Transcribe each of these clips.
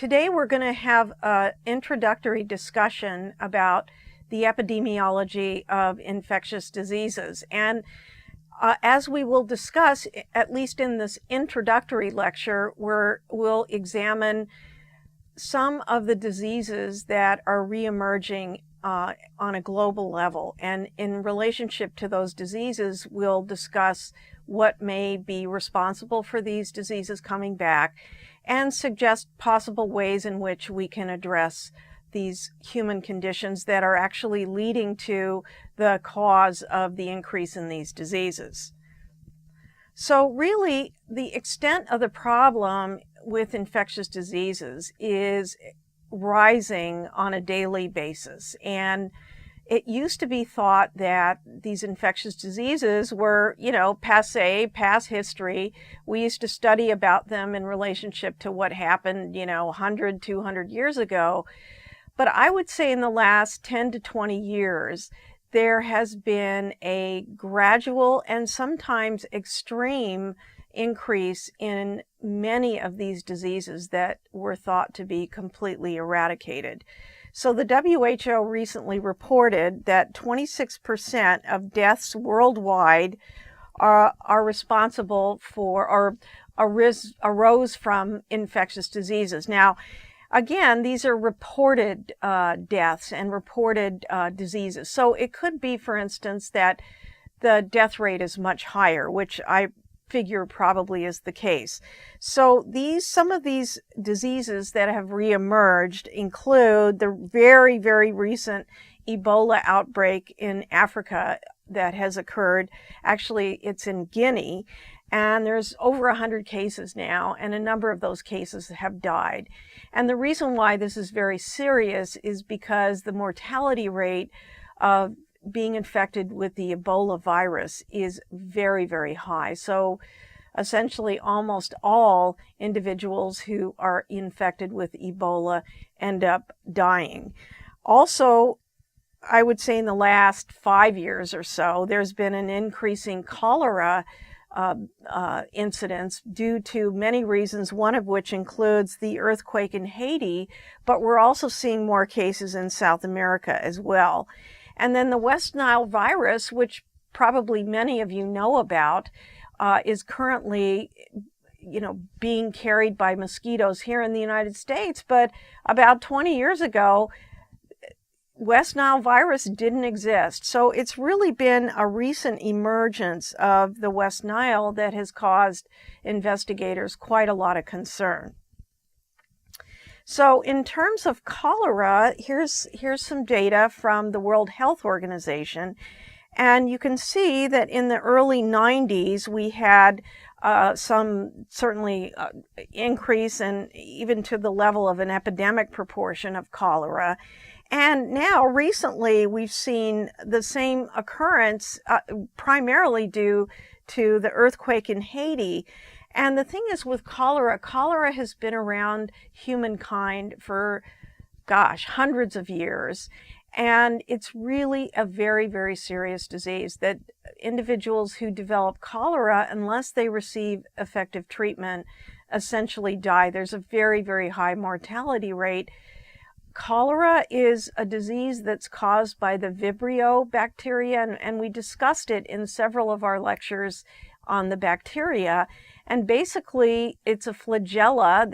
Today we're going to have an introductory discussion about the epidemiology of infectious diseases. And as we will discuss, at least in this introductory lecture, we'll examine some of the diseases that are reemerging on a global level. And in relationship to those diseases, we'll discuss what may be responsible for these diseases coming back and suggest possible ways in which we can address these human conditions that are actually leading to the cause of the increase in these diseases. So really, the extent of the problem with infectious diseases is rising on a daily basis. And it used to be thought that these infectious diseases were, passé, past history. We used to study about them in relationship to what happened, 100, 200 years ago. But I would say in the last 10 to 20 years, there has been a gradual and sometimes extreme increase in many of these diseases that were thought to be completely eradicated. So the WHO recently reported that 26% of deaths worldwide are responsible for or arose from infectious diseases. Now, again, these are reported deaths and reported diseases. So it could be, for instance, that the death rate is much higher, which I figure probably is the case. So some of these diseases that have reemerged include the very, very recent Ebola outbreak in Africa that has occurred. Actually, it's in Guinea, and there's over 100 cases now, and a number of those cases have died. And the reason why this is very serious is because the mortality rate of being infected with the Ebola virus is very, very high. So essentially almost all individuals who are infected with Ebola end up dying. Also, I would say in the last 5 years or so, there's been an increasing cholera incidence due to many reasons, one of which includes the earthquake in Haiti, but we're also seeing more cases in South America as well. And then the West Nile virus, which probably many of you know about, is currently, being carried by mosquitoes here in the United States. But about 20 years ago, West Nile virus didn't exist. So it's really been a recent emergence of the West Nile that has caused investigators quite a lot of concern. So in terms of cholera, here's some data from the World Health Organization. And you can see that in the early 90s, we had some certainly increase and even to the level of an epidemic proportion of cholera. And now recently we've seen the same occurrence primarily due to the earthquake in Haiti. And the thing is with cholera has been around humankind for, hundreds of years. And it's really a very, very serious disease that individuals who develop cholera, unless they receive effective treatment, essentially die. There's a very, very high mortality rate. Cholera is a disease that's caused by the Vibrio bacteria, and we discussed it in several of our lectures on the bacteria. And basically, it's a flagella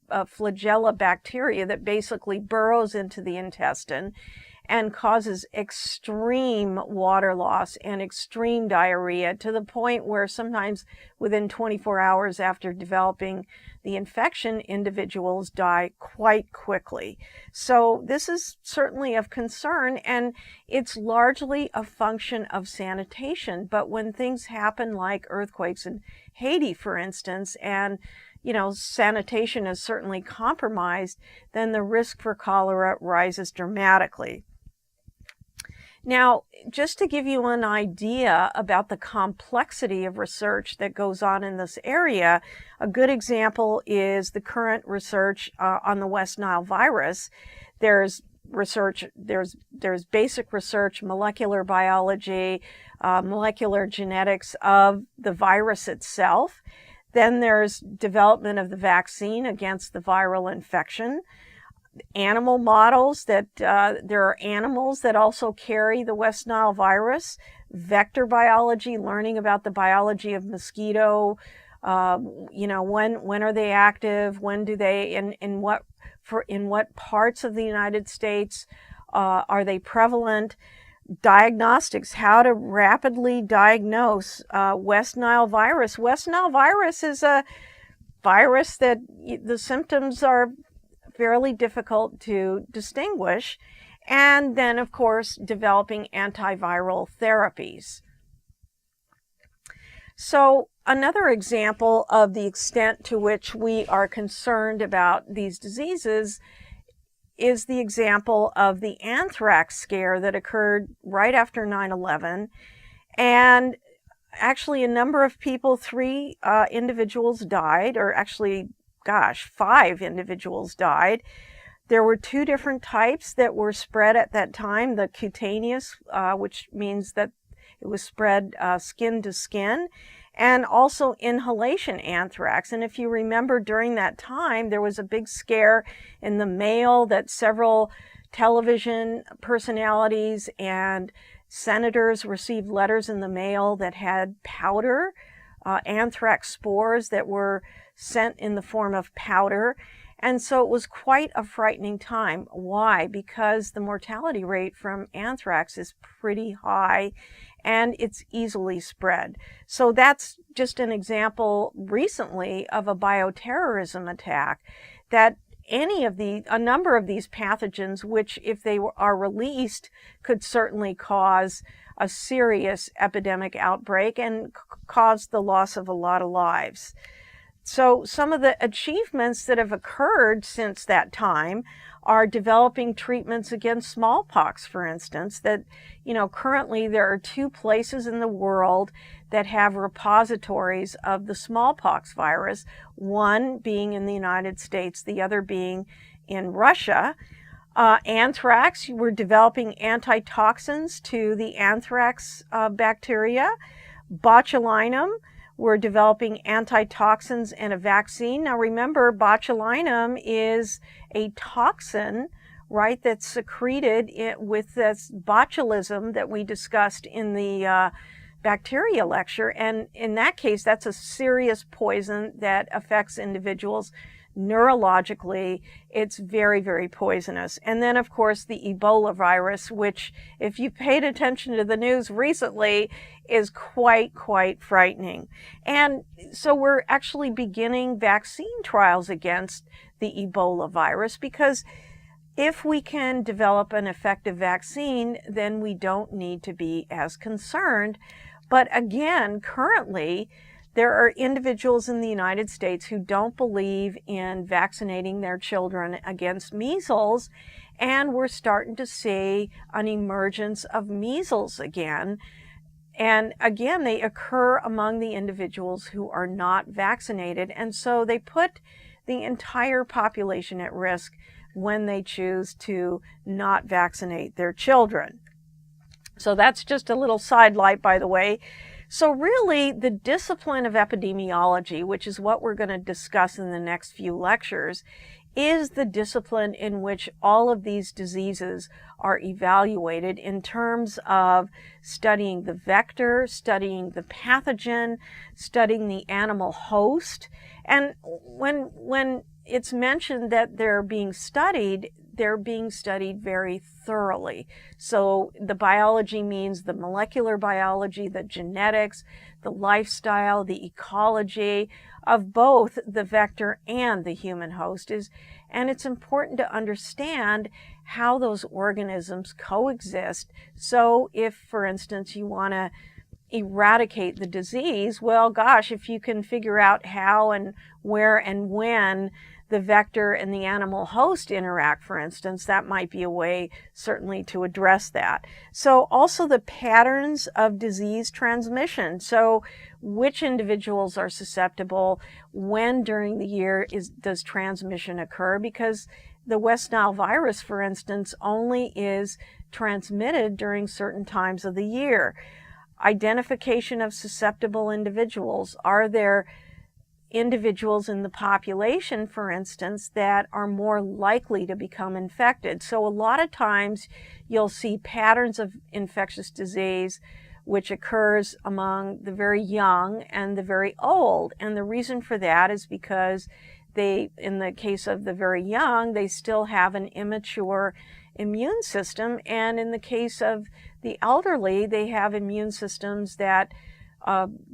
flagella bacteria that basically burrows into the intestine and causes extreme water loss and extreme diarrhea to the point where sometimes within 24 hours after developing the infection, individuals die quite quickly. So this is certainly of concern, and it's largely a function of sanitation. But when things happen like earthquakes in Haiti, for instance, and sanitation is certainly compromised, then the risk for cholera rises dramatically. Now, just to give you an idea about the complexity of research that goes on in this area, a good example is the current research on the West Nile virus. There's research, there's basic research, molecular biology, molecular genetics of the virus itself. Then there's development of the vaccine against the viral infection. Animal models that there are animals that also carry the West Nile virus. Vector biology, learning about the biology of mosquito. When are they active? When do they? In what parts of the United States are they prevalent? Diagnostics, how to rapidly diagnose West Nile virus. West Nile virus is a virus that the symptoms are fairly difficult to distinguish. And then, of course, developing antiviral therapies. So another example of the extent to which we are concerned about these diseases is the example of the anthrax scare that occurred right after 9/11. And actually a number of people, 3 individuals died, or actually, 5 individuals died. There were 2 different types that were spread at that time, the cutaneous, which means that it was spread skin to skin, and also inhalation anthrax. And if you remember, during that time, there was a big scare in the mail that several television personalities and senators received letters in the mail that had powder, anthrax spores that were sent in the form of powder. And so it was quite a frightening time. Why? Because the mortality rate from anthrax is pretty high and it's easily spread. So that's just an example recently of a bioterrorism attack, that a number of these pathogens, which if they are released, could certainly cause a serious epidemic outbreak and cause the loss of a lot of lives. So some of the achievements that have occurred since that time are developing treatments against smallpox, for instance, that, currently there are 2 places in the world that have repositories of the smallpox virus, one being in the United States, the other being in Russia. Anthrax, we're developing antitoxins to the anthrax bacteria. Botulinum, we're developing antitoxins and a vaccine. Now remember, botulinum is a toxin, right, that's secreted with this botulism that we discussed in the bacteria lecture. And in that case, that's a serious poison that affects individuals neurologically. It's very, very poisonous. And then, of course, the Ebola virus, which, if you paid attention to the news recently, is quite frightening. And so we're actually beginning vaccine trials against the Ebola virus, because if we can develop an effective vaccine, then we don't need to be as concerned. But again, currently, there are individuals in the United States who don't believe in vaccinating their children against measles, and we're starting to see an emergence of measles again. And again, they occur among the individuals who are not vaccinated, and so they put the entire population at risk when they choose to not vaccinate their children. So that's just a little sidelight, by the way. So really, the discipline of epidemiology, which is what we're going to discuss in the next few lectures, is the discipline in which all of these diseases are evaluated in terms of studying the vector, studying the pathogen, studying the animal host. And when it's mentioned that they're being studied very thoroughly. So the biology means the molecular biology, the genetics, the lifestyle, the ecology of both the vector and the human host and it's important to understand how those organisms coexist. So if, for instance, you want to eradicate the disease, well, gosh, if you can figure out how and where and when the vector and the animal host interact, for instance, that might be a way certainly to address that. So also the patterns of disease transmission. So which individuals are susceptible, when during the year does transmission occur, because the West Nile virus, for instance, only is transmitted during certain times of the year. Identification of susceptible individuals. Are there individuals in the population, for instance, that are more likely to become infected. So a lot of times you'll see patterns of infectious disease which occurs among the very young and the very old. And the reason for that is because in the case of the very young, they still have an immature immune system. And in the case of the elderly, they have immune systems that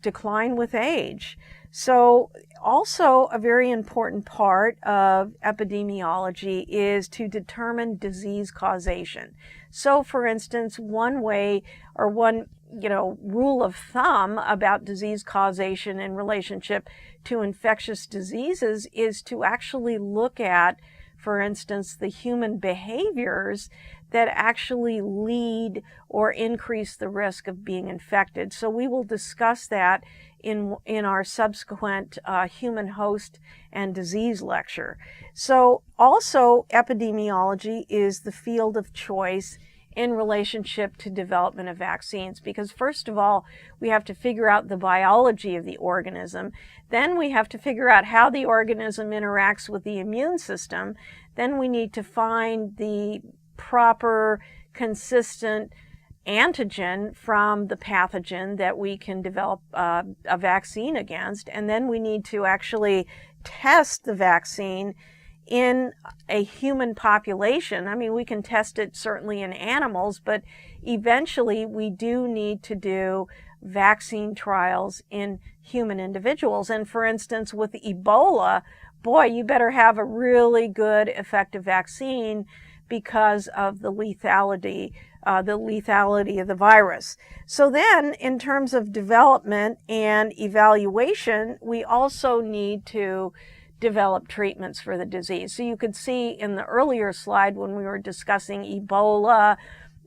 decline with age. So also a very important part of epidemiology is to determine disease causation. So for instance, one way or one rule of thumb about disease causation in relationship to infectious diseases is to actually look at, for instance, the human behaviors that actually lead or increase the risk of being infected. So we will discuss that in our subsequent human host and disease lecture. So also epidemiology is the field of choice in relationship to development of vaccines, because first of all, we have to figure out the biology of the organism. Then we have to figure out how the organism interacts with the immune system. Then we need to find the proper, consistent antigen from the pathogen that we can develop a vaccine against. And then we need to actually test the vaccine in a human population. I mean, we can test it certainly in animals, but eventually we do need to do vaccine trials in human individuals. And for instance, with Ebola, boy, you better have a really good, effective vaccine because of the lethality of the virus. So then, in terms of development and evaluation, we also need to develop treatments for the disease. So you could see in the earlier slide when we were discussing Ebola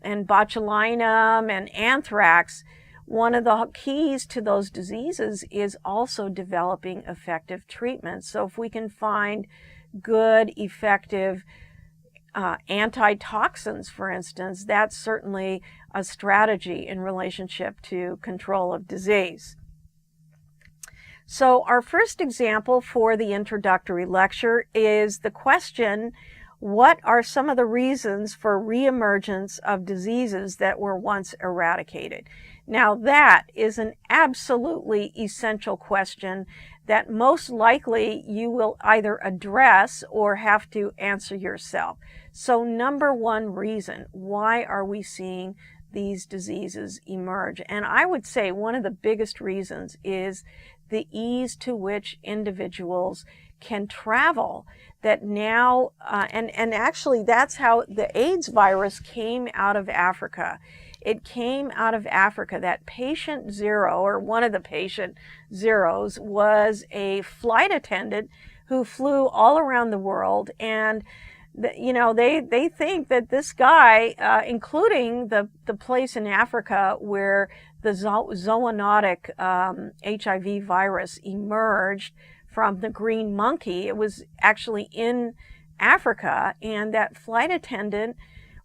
and botulinum and anthrax, one of the keys to those diseases is also developing effective treatments. So if we can find good, effective antitoxins, for instance, that's certainly a strategy in relationship to control of disease. So our first example for the introductory lecture is the question, what are some of the reasons for reemergence of diseases that were once eradicated? Now that is an absolutely essential question that most likely you will either address or have to answer yourself. So number one reason, why are we seeing these diseases emerge? And I would say one of the biggest reasons is the ease to which individuals can travel. That now, and actually that's how the AIDS virus came out of Africa. It came out of Africa. That patient zero, or one of the patient zeros, was a flight attendant who flew all around the world, and they think that this guy, including the place in Africa where the zoonotic HIV virus emerged from the green monkey, it was actually in Africa, and that flight attendant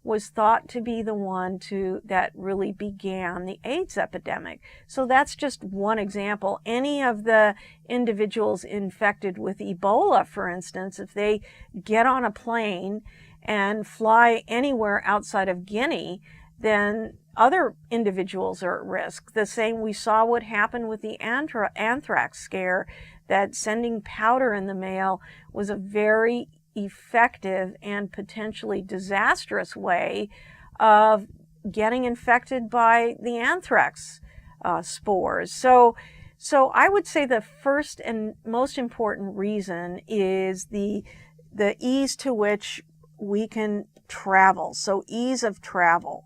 was thought to be the one that really began the AIDS epidemic. So that's just one example. Any of the individuals infected with Ebola, for instance, if they get on a plane and fly anywhere outside of Guinea, then other individuals are at risk. The same, we saw what happened with the anthrax scare, that sending powder in the mail was a very effective and potentially disastrous way of getting infected by the anthrax spores. So I would say the first and most important reason is the ease to which we can travel. So ease of travel.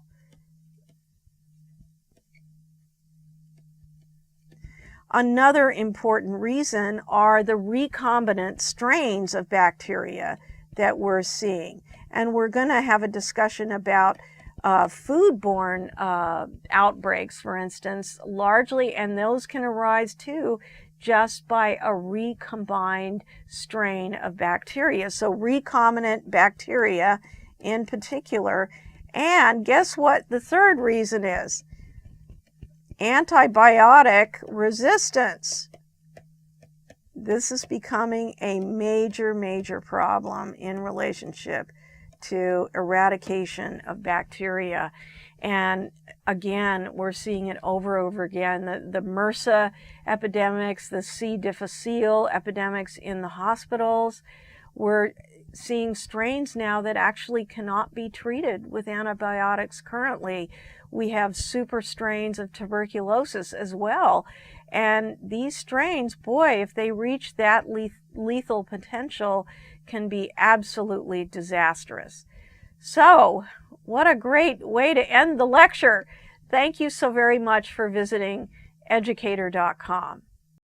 Another important reason are the recombinant strains of bacteria that we're seeing. And we're going to have a discussion about foodborne outbreaks, for instance, largely, and those can arise too just by a recombined strain of bacteria. So recombinant bacteria in particular. And guess what the third reason is? Antibiotic resistance. this is becoming a major, major problem in relationship to eradication of bacteria. And again, we're seeing it over and over again. The MRSA epidemics, the C. difficile epidemics in the hospitals. We're seeing strains now that actually cannot be treated with antibiotics currently. We have super strains of tuberculosis as well. And these strains, boy, if they reach that lethal potential, can be absolutely disastrous. So, what a great way to end the lecture. Thank you so very much for visiting educator.com.